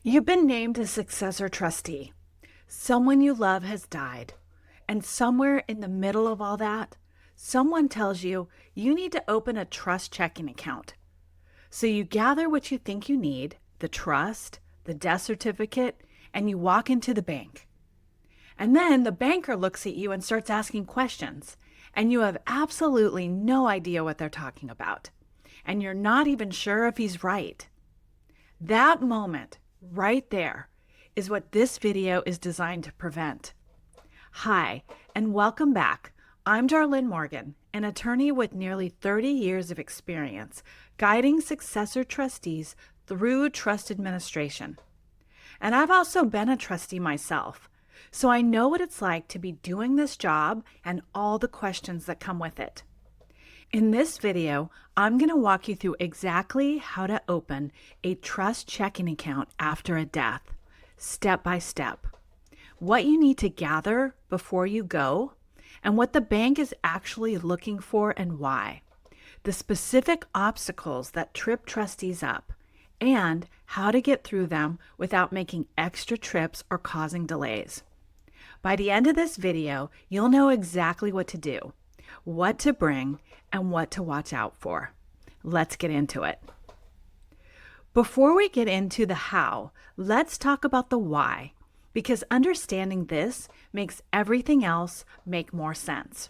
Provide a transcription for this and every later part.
You've been named a successor trustee. Someone you love has died. And somewhere in the middle of all that, someone tells you you need to open a trust checking account. So you gather what you think you need, the trust, the death certificate, and you walk into the bank. And then the banker looks at you and starts asking questions, and you have absolutely no idea what they're talking about. And you're not even sure if he's right. That moment, right there, is what this video is designed to prevent. Hi, and welcome back. I'm Darlynn Morgan, an attorney with nearly 30 years of experience guiding successor trustees through trust administration. And I've also been a trustee myself, so I know what it's like to be doing this job and all the questions that come with it. In this video, I'm going to walk you through exactly how to open a trust checking account after a death, step by step. What you need to gather before you go, and what the bank is actually looking for and why. The specific obstacles that trip trustees up, and how to get through them without making extra trips or causing delays. By the end of this video, you'll know exactly what to do, what to bring, and what to watch out for. Let's get into it. Before we get into the how, let's talk about the why, because understanding this makes everything else make more sense.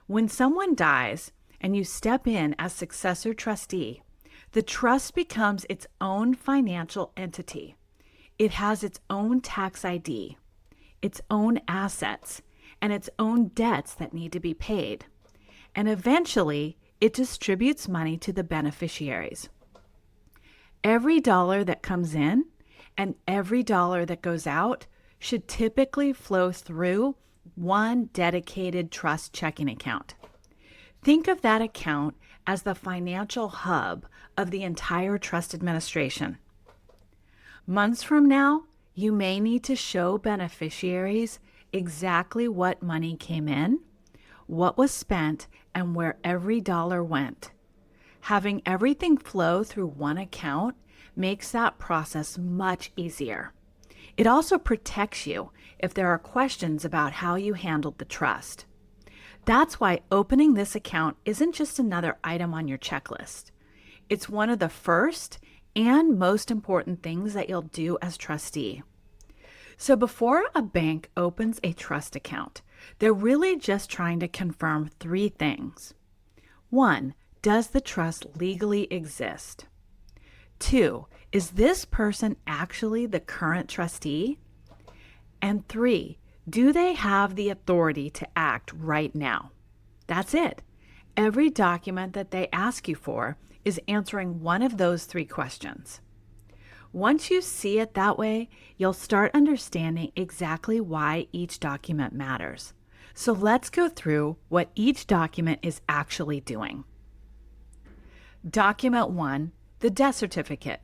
When someone dies and you step in as successor trustee, the trust becomes its own financial entity. It has its own tax ID, its own assets, and its own debts that need to be paid. And eventually, it distributes money to the beneficiaries. Every dollar that comes in and every dollar that goes out should typically flow through one dedicated trust checking account. Think of that account as the financial hub of the entire trust administration. Months from now, you may need to show beneficiaries exactly what money came in, what was spent, and where every dollar went. Having everything flow through one account makes that process much easier. It also protects you if there are questions about how you handled the trust. That's why opening this account isn't just another item on your checklist. It's one of the first and most important things that you'll do as trustee. So before a bank opens a trust account, they're really just trying to confirm three things. 1, does the trust legally exist? 2, is this person actually the current trustee? And 3, do they have the authority to act right now? That's it. Every document that they ask you for is answering one of those three questions. Once you see it that way, you'll start understanding exactly why each document matters. So let's go through what each document is actually doing. Document 1, the death certificate.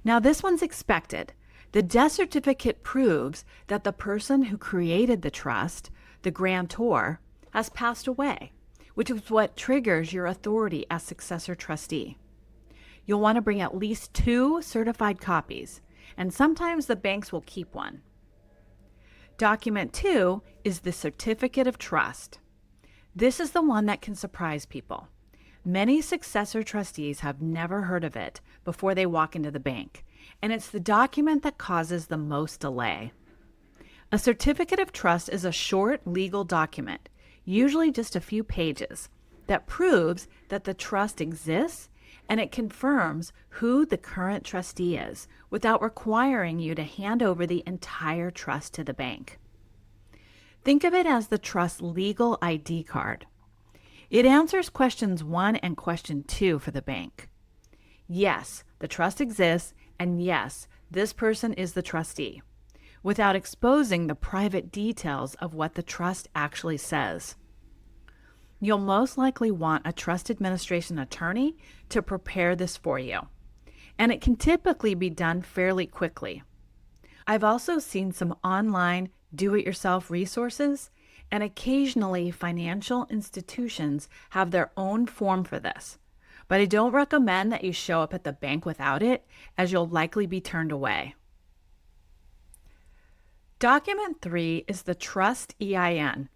Now this one's expected. The death certificate proves that the person who created the trust, the grantor, has passed away, which is what triggers your authority as successor trustee. You'll want to bring at least 2 certified copies, and sometimes the banks will keep one. Document 2 is the certificate of trust. This is the one that can surprise people. Many successor trustees have never heard of it before they walk into the bank, and it's the document that causes the most delay. A certificate of trust is a short legal document, usually just a few pages, that proves that the trust exists and it confirms who the current trustee is without requiring you to hand over the entire trust to the bank. Think of it as the trust legal ID card. It answers questions 1 and question 2 for the bank. Yes, the trust exists, and yes, this person is the trustee, without exposing the private details of what the trust actually says. You'll most likely want a trust administration attorney to prepare this for you, and it can typically be done fairly quickly. I've also seen some online do-it-yourself resources, and occasionally financial institutions have their own form for this, but I don't recommend that you show up at the bank without it, as you'll likely be turned away. Document 3 is the Trust EIN.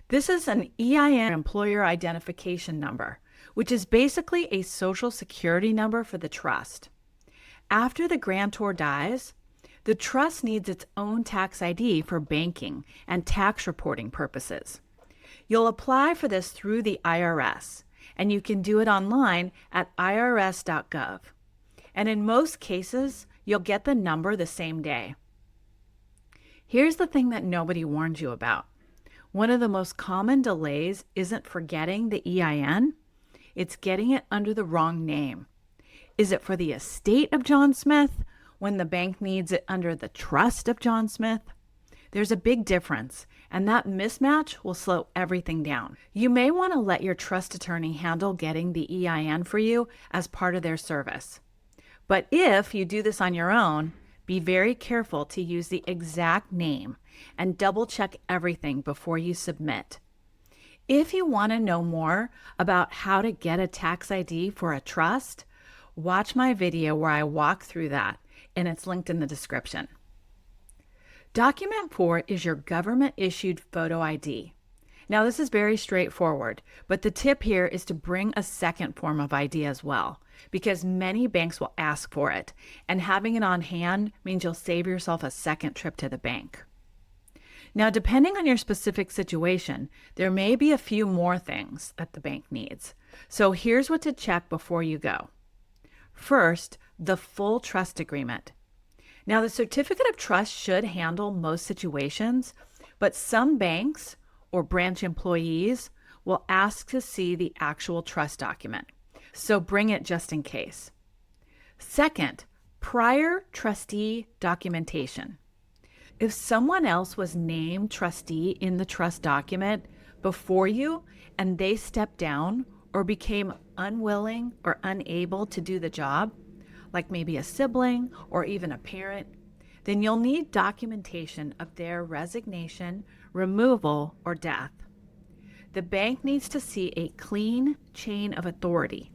This is an EIN, employer identification number, which is basically a social security number for the trust. After the grantor dies, the trust needs its own tax ID for banking and tax reporting purposes. You'll apply for this through the IRS, and you can do it online at irs.gov. And in most cases, you'll get the number the same day. Here's the thing that nobody warned you about. One of the most common delays isn't forgetting the EIN, it's getting it under the wrong name. Is it for the estate of John Smith when the bank needs it under the trust of John Smith? There's a big difference, and that mismatch will slow everything down. You may want to let your trust attorney handle getting the EIN for you as part of their service. But if you do this on your own, be very careful to use the exact name and double check everything before you submit. If you want to know more about how to get a tax ID for a trust, watch my video where I walk through that, and it's linked in the description. Document 4 is your government-issued photo ID. Now, this is very straightforward, but the tip here is to bring a second form of ID as well, because many banks will ask for it, and having it on hand means you'll save yourself a second trip to the bank. Now, depending on your specific situation, there may be a few more things that the bank needs. So here's what to check before you go. First, the full trust agreement. Now, the certificate of trust should handle most situations, but some banks or branch employees will ask to see the actual trust document. So bring it just in case. Second, prior trustee documentation. If someone else was named trustee in the trust document before you and they stepped down or became unwilling or unable to do the job, like maybe a sibling or even a parent, then you'll need documentation of their resignation, removal, or death. The bank needs to see a clean chain of authority.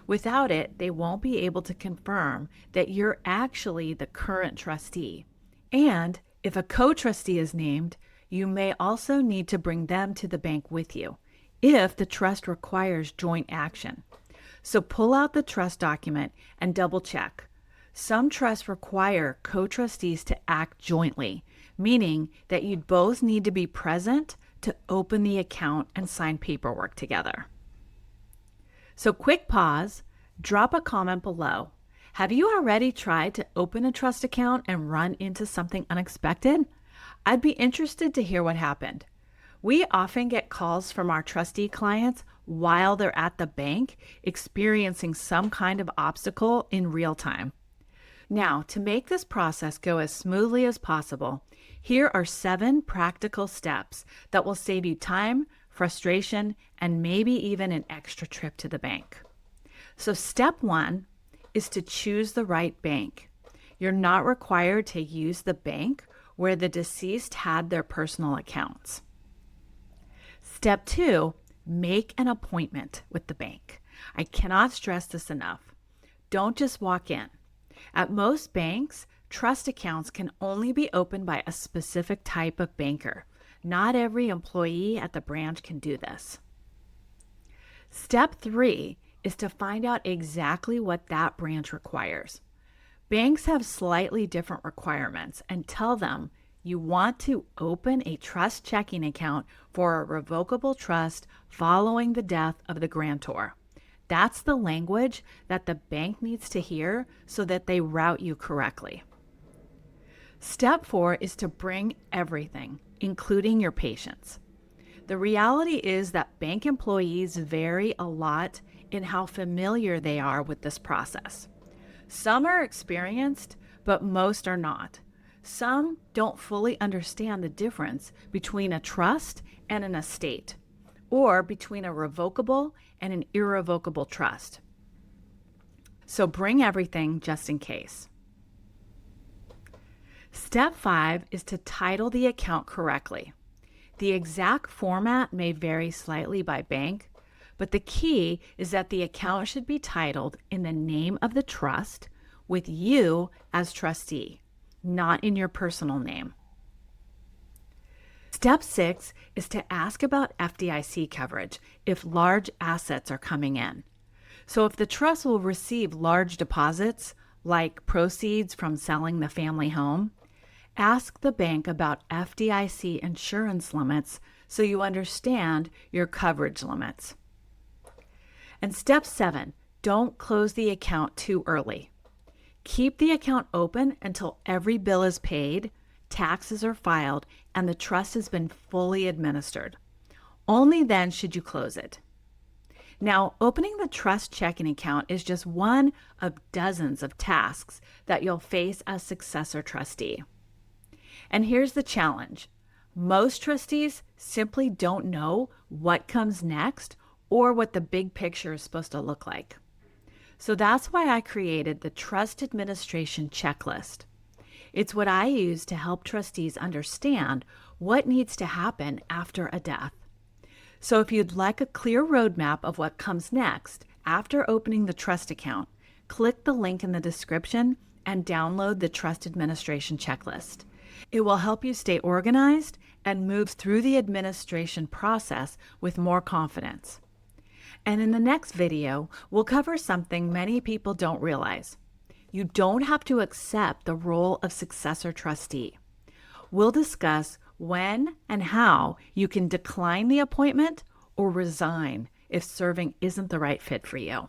Without it, they won't be able to confirm that you're actually the current trustee. And if a co-trustee is named, you may also need to bring them to the bank with you if the trust requires joint action. So pull out the trust document and double check. Some trusts require co-trustees to act jointly, meaning that you'd both need to be present to open the account and sign paperwork together. So quick pause, drop a comment below. Have you already tried to open a trust account and run into something unexpected? I'd be interested to hear what happened. We often get calls from our trustee clients while they're at the bank experiencing some kind of obstacle in real time. Now, to make this process go as smoothly as possible, here are 7 practical steps that will save you time, frustration, and maybe even an extra trip to the bank. So step 1 is to choose the right bank. You're not required to use the bank where the deceased had their personal accounts. Step 2, make an appointment with the bank. I cannot stress this enough. Don't just walk in. At most banks, trust accounts can only be opened by a specific type of banker. Not every employee at the branch can do this. Step 3 is to find out exactly what that branch requires. Banks have slightly different requirements, and tell them you want to open a trust checking account for a revocable trust following the death of the grantor. That's the language that the bank needs to hear so that they route you correctly. Step 4 is to bring everything, including your patients. The reality is that bank employees vary a lot in how familiar they are with this process. Some are experienced, but most are not. Some don't fully understand the difference between a trust and an estate, or between a revocable and an irrevocable trust. So bring everything just in case. Step 5 is to title the account correctly. The exact format may vary slightly by bank, but the key is that the account should be titled in the name of the trust with you as trustee, not in your personal name. Step 6 is to ask about FDIC coverage if large assets are coming in. So if the trust will receive large deposits, like proceeds from selling the family home, ask the bank about FDIC insurance limits so you understand your coverage limits. And step 7, don't close the account too early. Keep the account open until every bill is paid, taxes are filed, and the trust has been fully administered. Only then should you close it. Now, opening the trust checking account is just one of dozens of tasks that you'll face as successor trustee. And here's the challenge. Most trustees simply don't know what comes next or what the big picture is supposed to look like. So that's why I created the Trust Administration Checklist. It's what I use to help trustees understand what needs to happen after a death. So if you'd like a clear roadmap of what comes next after opening the trust account, click the link in the description and download the Trust Administration Checklist. It will help you stay organized and move through the administration process with more confidence. And in the next video, we'll cover something many people don't realize. You don't have to accept the role of successor trustee. We'll discuss when and how you can decline the appointment or resign if serving isn't the right fit for you.